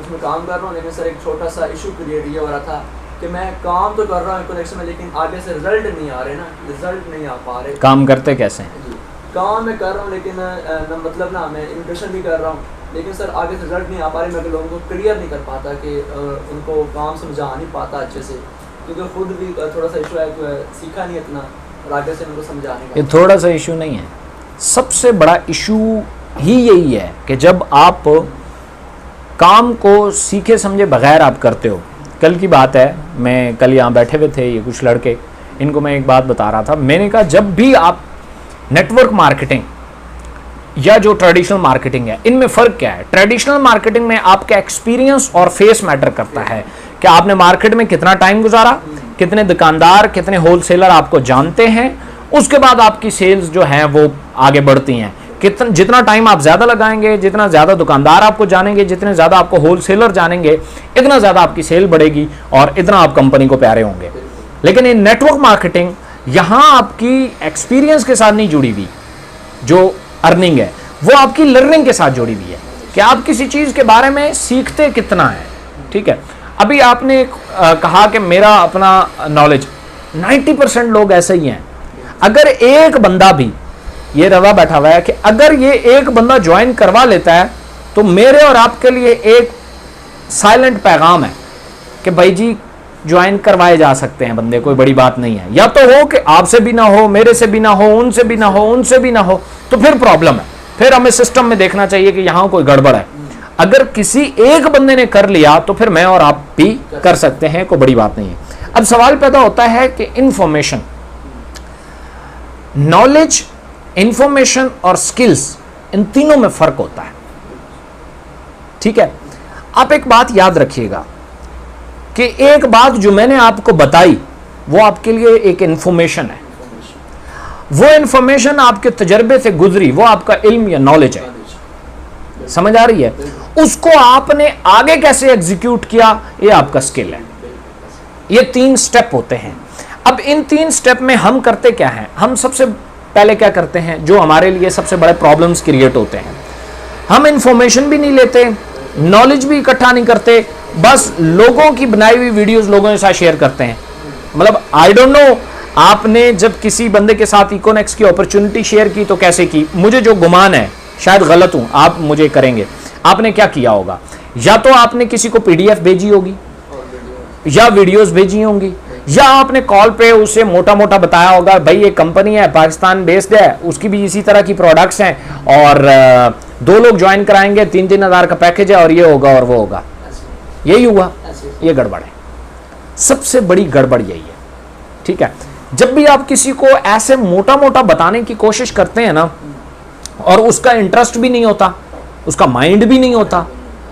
कुछ मैं काम कर रहा हूँ, लेकिन सर एक छोटा सा इशू क्रिएट ये हो रहा था कि मैं काम तो कर रहा हूँ कनेक्शन में, लेकिन आगे से रिजल्ट नहीं आ रहे ना, रिजल्ट नहीं आ पा रहे। काम करते कैसे हैं? काम मैं कर रहा हूँ, लेकिन मतलब ना मैं इमिग्रेशन भी कर रहा हूँ, लेकिन सर आगे से रिजल्ट नहीं आ पा रहे। मैं लोगों को क्लियर नहीं कर पाता कि उनको काम समझा नहीं पाता अच्छे से, क्योंकि खुद भी थोड़ा सा इशू है कि सीखा नहीं इतना, और आगे से उनको समझाने का। ये थोड़ा सा इशू नहीं है, सबसे बड़ा इशू ही यही है कि जब आप काम को सीखे समझे बगैर आप करते हो। कल की बात है, मैं कल यहाँ बैठे हुए थे ये कुछ लड़के, इनको मैं एक बात बता रहा था। मैंने कहा जब भी आप नेटवर्क मार्केटिंग या जो ट्रेडिशनल मार्केटिंग है, इनमें फ़र्क क्या है? ट्रेडिशनल मार्केटिंग में आपका एक्सपीरियंस और फेस मैटर करता है कि आपने मार्केट में कितना टाइम गुजारा, कितने दुकानदार, कितने होलसेलर आपको जानते हैं, उसके बाद आपकी सेल्स जो है वो आगे बढ़ती हैं। जितना टाइम आप ज़्यादा लगाएंगे, जितना ज़्यादा दुकानदार आपको जानेंगे, जितने ज़्यादा आपको होलसेलर जानेंगे, इतना ज़्यादा आपकी सेल बढ़ेगी और इतना आप कंपनी को प्यारे होंगे। लेकिन ये नेटवर्क मार्केटिंग यहाँ आपकी एक्सपीरियंस के साथ नहीं जुड़ी हुई, जो अर्निंग है वो आपकी लर्निंग के साथ जुड़ी हुई है कि आप किसी चीज़ के बारे में सीखते कितना है। ठीक है, अभी आपने कहा कि मेरा अपना नॉलेज, 90% लोग ऐसे ही हैं। अगर एक बंदा भी, ये रवा बैठा हुआ है कि अगर ये एक बंदा ज्वाइन करवा लेता है तो मेरे और आपके लिए एक साइलेंट पैगाम है कि भाई जी ज्वाइन करवाए जा सकते हैं बंदे, कोई बड़ी बात नहीं है। या तो हो कि आपसे भी ना हो, मेरे से भी ना हो, उनसे भी ना हो, उनसे भी ना हो, तो फिर प्रॉब्लम है, फिर हमें सिस्टम में देखना चाहिए कि यहाँ कोई गड़बड़ है। अगर किसी एक बंदे ने कर लिया तो फिर मैं और आप भी कर सकते हैं, कोई बड़ी बात नहीं है। अब सवाल पैदा होता है कि इंफॉर्मेशन, नॉलेज, इंफॉर्मेशन और स्किल्स, इन तीनों में फर्क होता है। ठीक है, आप एक बात याद रखिएगा कि एक बात जो मैंने आपको बताई वो आपके लिए एक इंफॉर्मेशन है, वो इंफॉर्मेशन आपके तजर्बे से गुजरी, वो आपका इल्म या नॉलेज है। समझ आ रही है? उसको आपने आगे कैसे एग्जीक्यूट किया, ये आपका स्किल है। ये 3 स्टेप होते हैं। अब इन 3 स्टेप में हम करते क्या हैं? हम सबसे पहले क्या करते हैं, जो हमारे लिए सबसे बड़े प्रॉब्लम्स क्रिएट होते हैं, हम इंफॉर्मेशन भी नहीं लेते, नॉलेज भी इकट्ठा नहीं करते, बस लोगों की बनाई हुई वीडियोस लोगों के साथ शेयर करते हैं। मतलब आई डोंट नो, आपने जब किसी बंदे के साथ इकोनेक्स की अपॉर्चुनिटी शेयर की तो कैसे की, मुझे जो गुमान है, शायद गलत हूं, आप मुझे करेंगे, आपने क्या किया होगा? या तो आपने किसी को पीडीएफ भेजी होगी, या वीडियोस भेजी होंगी, या आपने कॉल पे उसे मोटा मोटा बताया होगा भाई ये कंपनी है, पाकिस्तान बेस्ड है, उसकी भी इसी तरह की प्रोडक्ट्स हैं, और 2 लोग ज्वाइन कराएंगे, 3-3 हज़ार का पैकेज है, और ये होगा और वो होगा। यही हुआ, ये गड़बड़ है, सबसे बड़ी गड़बड़ यही है। ठीक है, जब भी आप किसी को ऐसे मोटा मोटा बताने की कोशिश करते हैं ना, और उसका इंटरेस्ट भी नहीं होता, उसका माइंड भी नहीं होता,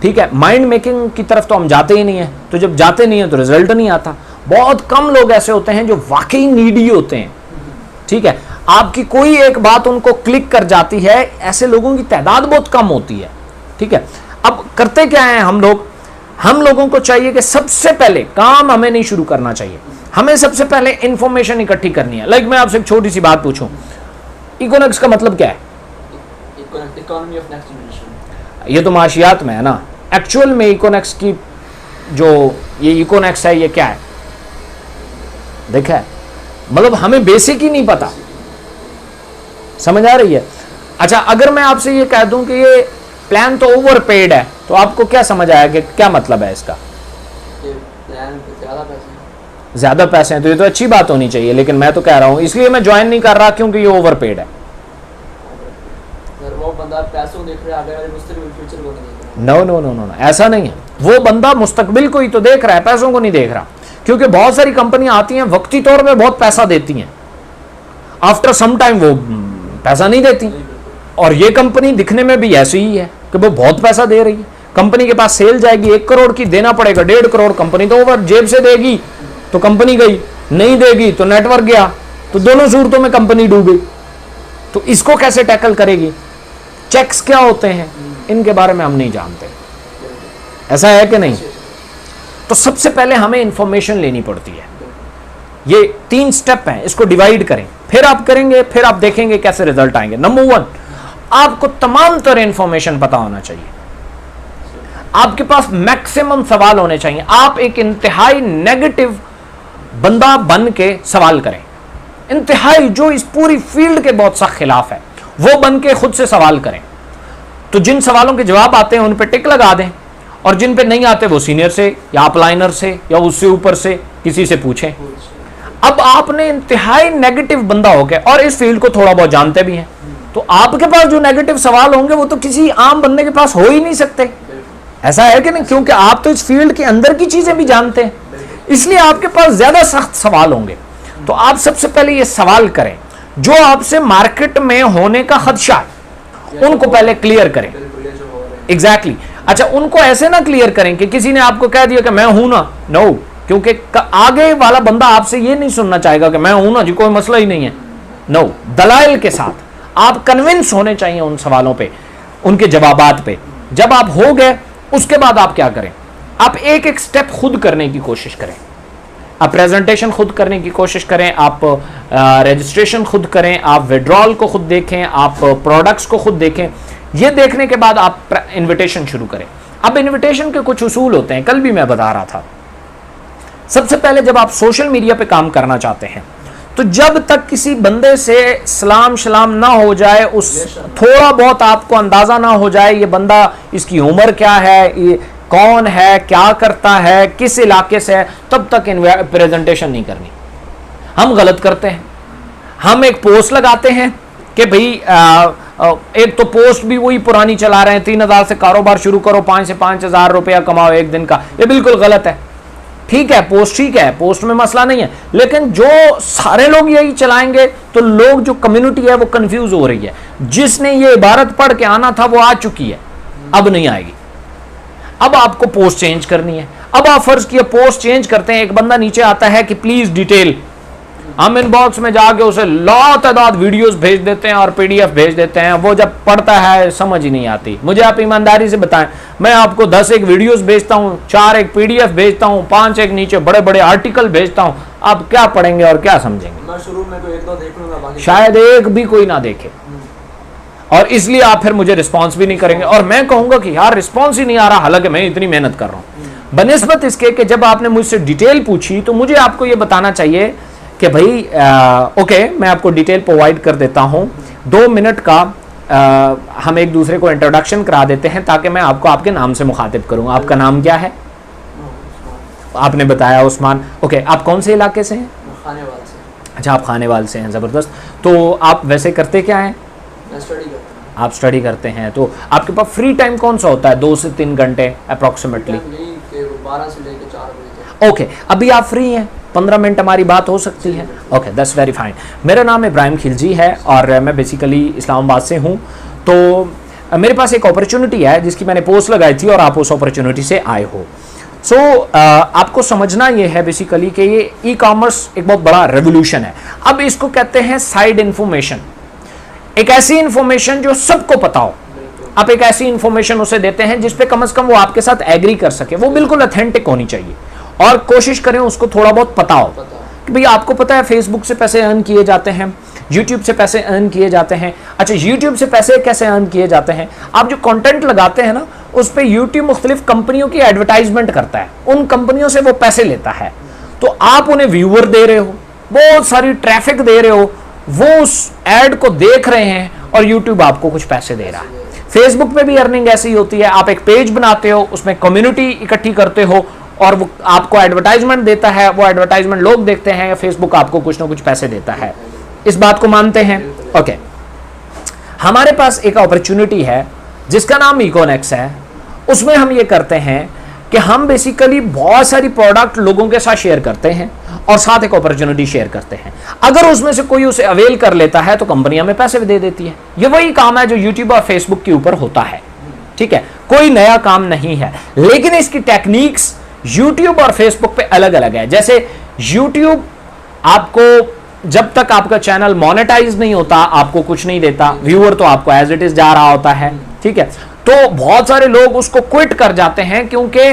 ठीक है, माइंड मेकिंग की तरफ तो हम जाते ही नहीं है, तो जब जाते नहीं है तो रिजल्ट नहीं आता। बहुत कम लोग ऐसे होते हैं जो वाकई नीडी होते हैं। ठीक है, आपकी कोई एक बात उनको क्लिक कर जाती है, ऐसे लोगों की तादाद बहुत कम होती है। ठीक है, अब करते क्या है हम लोग, हम लोगों को चाहिए कि सबसे पहले काम हमें नहीं शुरू करना चाहिए, हमें सबसे पहले इंफॉर्मेशन इकट्ठी करनी है। लाइक मैं आपसे एक छोटी सी बात पूछूं, इकोनॉमिक्स का मतलब क्या है? Economy of next generation. ये तो माशियात में है ना, एक्चुअल में इकोनॉमिक्स की जो ये इकोनॉमिक्स है ये क्या है? देखा है, मतलब हमें बेसिक ही नहीं पता। समझ आ रही है? अच्छा, अगर मैं आपसे ये कह दूं कि ये प्लान तो ओवरपेड है, तो आपको क्या समझ आया कि क्या मतलब है इसका? प्लान पे ज्यादा पैसे हैं तो ये तो अच्छी बात होनी चाहिए, लेकिन मैं तो कह रहा हूं इसलिए मैं ज्वाइन नहीं कर रहा क्योंकि ये ओवरपेड है। वो बंदा पैसों देख रहा है, आगे वाले मुस्तकबिल फ्यूचर को नहीं देख रहा। नो नो नो नो, ऐसा नहीं है। वो बंदा मुस्तकबिल को ही तो देख रहा है, पैसों को नहीं देख रहा। क्योंकि बहुत सारी कंपनियां आती हैं, वक्ती तौर पे बहुत पैसा देती हैं, आफ्टर सम टाइम वो पैसा नहीं देती। और ये कंपनी दिखने में भी ऐसी ही है कि वो बहुत पैसा दे रही है। कंपनी के पास सेल जाएगी 1 करोड़ की, देना पड़ेगा 1.5 करोड़, कंपनी तो ओवर जेब से देगी तो कंपनी गई, नहीं देगी तो नेटवर्क गया, तो दोनों सूरतों में कंपनी डूब गई। तो इसको कैसे टैकल करेगी? चेक्स क्या होते हैं इनके बारे में हम नहीं जानते, ऐसा है कि नहीं? तो सबसे पहले हमें इंफॉर्मेशन लेनी पड़ती है। ये 3 स्टेप हैं, इसको डिवाइड करें, फिर आप करेंगे, फिर आप देखेंगे कैसे रिजल्ट आएंगे। नंबर 1, आपको तमाम तरह इंफॉर्मेशन पता होना चाहिए। आपके पास मैक्सिमम सवाल होने चाहिए। आप एक इंतहाई नेगेटिव बंदा बन के सवाल करें, इंतहाई जो इस पूरी फील्ड के बहुत सख्त खिलाफ है, वो बन के खुद से सवाल करें। तो जिन सवालों के जवाब आते हैं उन पे टिक लगा दें, और जिन पे नहीं आते वो सीनियर से या अपलाइनर से या उससे ऊपर से किसी से पूछें। अब आपने इंतहाई नेगेटिव बंदा हो गया और इस फील्ड को थोड़ा बहुत जानते भी हैं, तो आपके पास जो नेगेटिव सवाल होंगे वो तो किसी आम बंदे के पास हो ही नहीं सकते। ऐसा है कि नहीं? क्योंकि आप तो इस फील्ड के अंदर की चीजें भी जानते हैं, इसलिए आपके पास ज्यादा सख्त सवाल होंगे। तो आप सबसे पहले ये सवाल करें जो आपसे मार्केट में होने का खदशा है, उनको पहले क्लियर करें। एग्जैक्टली अच्छा, उनको ऐसे ना क्लियर करें कि किसी ने आपको कह दिया कि मैं हूं ना, नो, क्योंकि आगे वाला बंदा आपसे ये नहीं सुनना चाहेगा कि मैं हूं ना जी, कोई मसला ही नहीं है। नो, दलाइल के साथ आप कन्विंस होने चाहिए उन सवालों पे, उनके जवाबात पे। जब आप हो गए उसके बाद आप क्या करें, आप एक एक स्टेप खुद करने की कोशिश करें। आप प्रेजेंटेशन खुद करने की कोशिश करें, आप रजिस्ट्रेशन खुद करें, आप विड्रॉल को खुद देखें, आप प्रोडक्ट्स को खुद देखें। ये देखने के बाद आप इनविटेशन शुरू करें। अब इनविटेशन के कुछ उसूल होते हैं, कल भी मैं बता रहा था। सबसे पहले जब आप सोशल मीडिया पे काम करना चाहते हैं तो जब तक किसी बंदे से सलाम शलाम ना हो जाए, उस थोड़ा बहुत आपको अंदाजा ना हो जाए ये बंदा, इसकी उम्र क्या है, ये कौन है, क्या करता है, किस इलाके से है, तब तक प्रेजेंटेशन नहीं करनी। हम गलत करते हैं, हम एक पोस्ट लगाते हैं कि भाई एक तो पोस्ट भी वही पुरानी चला रहे हैं, 3,000 से कारोबार शुरू करो, 5 से 5,000 रुपया कमाओ एक दिन का। ये बिल्कुल गलत है। ठीक है, पोस्ट ठीक है, पोस्ट में मसला नहीं है, लेकिन जो सारे लोग यही चलाएंगे तो लोग, जो कम्युनिटी है वो कंफ्यूज हो रही है। जिसने ये इबारत पढ़ के आना था वो आ चुकी है, अब नहीं आएगी। अब आपको पोस्ट चेंज करनी है। अब आप फर्ज किया पोस्ट चेंज करते हैं, एक बंदा नीचे आता है कि प्लीज डिटेल, हम इनबॉक्स में जाके उसे लातादाद वीडियोस भेज देते हैं और पीडीएफ भेज देते हैं। वो जब पढ़ता है समझ ही नहीं आती। मुझे आप ईमानदारी से बताएं, मैं आपको 10 एक वीडियोस भेजता हूं, 4 एक पीडीएफ भेजता हूं, 5 एक नीचे बड़े बड़े आर्टिकल भेजता हूं, आप क्या पढ़ेंगे और क्या समझेंगे? मैं शुरू में तो एक दो देख लूंगा, बाकी शायद एक भी कोई ना देखे, और इसलिए आप फिर मुझे रिस्पॉन्स भी नहीं करेंगे और मैं कहूंगा कि यार रिस्पॉन्स ही नहीं आ रहा, हालांकि मैं इतनी मेहनत कर रहा हूं। बनिस्बत इसके कि जब आपने मुझसे डिटेल पूछी तो मुझे आपको यह बताना चाहिए कि भाई ओके, मैं आपको डिटेल प्रोवाइड कर देता हूं। 2 मिनट का हम एक दूसरे को इंट्रोडक्शन करा देते हैं ताकि मैं आपको आपके नाम से मुखातिब करूं। आपका नाम क्या है? आपने बताया उस्मान। ओके, आप कौन से इलाके से हैं? खानेवाल से। अच्छा, आप खानेवाल से हैं, ज़बरदस्त। तो आप वैसे करते क्या हैं? मैं स्टडी करता हूं। आप स्टडी करते हैं, तो आपके पास फ्री टाइम कौन सा होता है? 2 से 3 घंटे अप्रॉक्सीमेटली? 12 से लेकर 4 बजे तक। ओके, अभी आप फ्री हैं, 15 मिनट हमारी बात हो सकती है। Okay, that's very fine. मेरा नाम इब्राहिम खिलजी है और मैं बेसिकली इस्लामाबाद से हूँ। तो मेरे पास एक अपॉर्चुनिटी है जिसकी मैंने पोस्ट लगाई थी और आप उस अपॉर्चुनिटी से आए हो। सो आपको समझना ये है बेसिकली कि ये ई कॉमर्स एक बहुत बड़ा रेवोल्यूशन है। अब इसको कहते हैं साइड इन्फॉर्मेशन, एक ऐसी इंफॉर्मेशन जो सबको पता हो। आप एक ऐसी इंफॉर्मेशन उसे देते हैं जिसपे कम से कम वो आपके साथ एग्री कर सके, वो बिल्कुल ऑथेंटिक होनी चाहिए और कोशिश करें उसको थोड़ा बहुत पता हो कि भाई आपको पता है फेसबुक से पैसे अर्न किए जाते हैं, यूट्यूब से पैसे अर्न किए जाते हैं। अच्छा, यूट्यूब से पैसे कैसे अर्न किए जाते हैं? आप जो कंटेंट लगाते हैं ना, उस पर यूट्यूब मुख्तलिफ कंपनियों की एडवर्टाइजमेंट करता है, उन कंपनियों से वो पैसे लेता है। तो आप उन्हें व्यूअर दे रहे हो, बहुत सारी ट्रैफिक दे रहे हो, वो उस एड को देख रहे हैं और यूट्यूब आपको कुछ पैसे दे रहा है। फेसबुक पे भी अर्निंग ऐसी होती है, आप एक पेज बनाते हो, उसमें कम्युनिटी इकट्ठी करते हो और वो आपको एडवर्टाइजमेंट देता है, वो एडवर्टाइजमेंट लोग देखते हैं, फेसबुक आपको कुछ ना कुछ पैसे देता है। इस बात को मानते हैं? ओके, हमारे पास एक अपॉर्चुनिटी है जिसका नाम इकोनेक्स है। उसमें हम ये करते हैं कि हम बेसिकली बहुत सारी प्रोडक्ट लोगों के साथ शेयर करते हैं और साथ एक अपॉर्चुनिटी शेयर करते हैं। अगर उसमें से कोई उसे अवेल कर लेता है तो कंपनी हमें पैसे दे देती है। ये वही काम है जो यूट्यूब और फेसबुक के ऊपर होता है। ठीक है, कोई नया काम नहीं है, लेकिन इसकी टेक्निक्स यूट्यूब और फेसबुक पे अलग अलग है। जैसे यूट्यूब आपको जब तक आपका चैनल मोनेटाइज नहीं होता आपको कुछ नहीं देता, व्यूअर तो आपको एज इट इज जा रहा होता है। ठीक है, तो बहुत सारे लोग उसको क्विट कर जाते हैं क्योंकि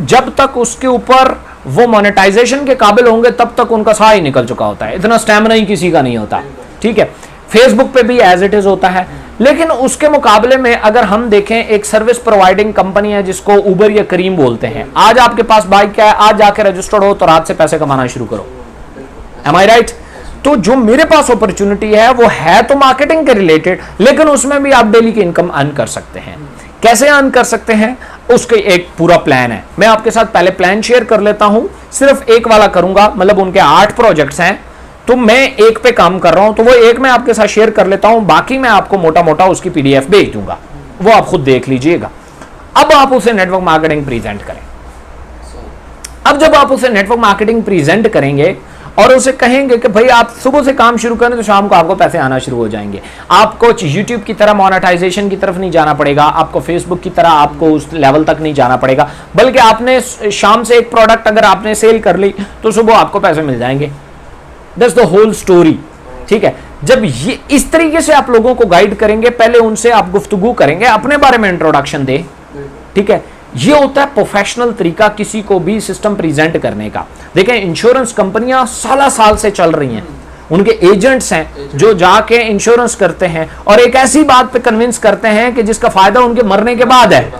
जब तक उसके ऊपर वो मोनेटाइजेशन के काबिल होंगे तब तक उनका साह ही निकल चुका होता है, इतना स्टैमिना ही किसी का नहीं होता। ठीक है, फेसबुक पे भी एज इट इज होता है, लेकिन उसके मुकाबले में अगर हम देखें, एक सर्विस प्रोवाइडिंग कंपनी है जिसको उबर या करीम बोलते हैं, आज आपके पास बाइक है, आज जाके रजिस्टर्ड हो तो रात से पैसे कमाना शुरू करो। एम आई राइट? तो जो मेरे पास अपॉर्चुनिटी है वो है तो मार्केटिंग के रिलेटेड, लेकिन उसमें भी आप डेली की इनकम अर्न कर सकते हैं। कैसे अर्न कर सकते हैं, उसके एक पूरा प्लान है। मैं आपके साथ पहले प्लान शेयर कर लेता हूं, सिर्फ एक वाला करूंगा, मतलब उनके 8 प्रोजेक्ट्स हैं, तो मैं एक पे काम कर रहा हूं, तो वो एक मैं आपके साथ शेयर कर लेता हूं, बाकी मैं आपको मोटा मोटा उसकी पीडीएफ भेज दूंगा, वो आप खुद देख लीजिएगा। अब आप उसे नेटवर्क मार्केटिंग प्रेजेंट करें। अब जब आप उसे नेटवर्क मार्केटिंग प्रेजेंट करेंगे और उसे कहेंगे कि भाई आप सुबह से काम शुरू करें तो शाम को आपको पैसे आना शुरू हो जाएंगे, आपको यूट्यूब की तरह मोनेटाइजेशन की तरफ नहीं जाना पड़ेगा, आपको फेसबुक की तरह आपको उस लेवल तक नहीं जाना पड़ेगा, बल्कि आपने शाम से एक प्रोडक्ट अगर आपने सेल कर ली तो सुबह आपको पैसे मिल जाएंगे। That's the whole story. ठीक है, जब ये इस तरीके से आप लोगों को गाइड करेंगे, पहले उनसे आप गुफ्तगू करेंगे, अपने बारे में इंट्रोडक्शन दे। ठीक है, ये होता है प्रोफेशनल तरीका किसी को भी सिस्टम प्रेजेंट करने का। देखें, इंश्योरेंस कंपनियां साल से चल रही हैं, उनके एजेंट्स हैं जो जाके इंश्योरेंस करते हैं और एक ऐसी बात पे कन्विंस करते हैं कि जिसका फायदा उनके मरने के बाद है।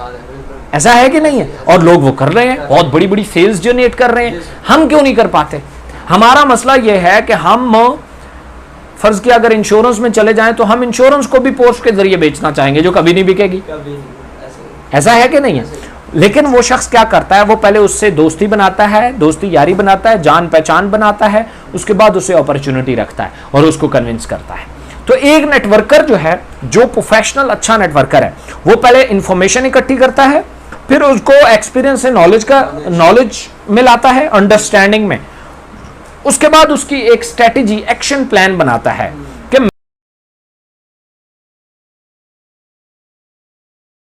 ऐसा है कि नहीं है? और लोग वो कर रहे हैं, बहुत बड़ी बड़ी सेल्स जनरेट कर रहे हैं। हम क्यों नहीं कर पाते? हमारा मसला यह है कि हम फर्ज किया अगर इंश्योरेंस में चले जाएं तो हम इंश्योरेंस को भी पोस्ट के जरिए बेचना चाहेंगे जो कभी नहीं बिकेगी। ऐसा है कि नहीं है? लेकिन वो शख्स क्या करता है, वो पहले उससे दोस्ती बनाता है, दोस्ती यारी बनाता है, जान पहचान बनाता है, उसके बाद उसे अपॉर्चुनिटी रखता है और उसको कन्विंस करता है। तो एक नेटवर्कर जो है, जो प्रोफेशनल अच्छा नेटवर्कर है, वो पहले इंफॉर्मेशन इकट्ठी करता है, फिर उसको एक्सपीरियंस से नॉलेज में लाता है, अंडरस्टैंडिंग में, उसके बाद उसकी एक स्ट्रेटेजी एक्शन प्लान बनाता है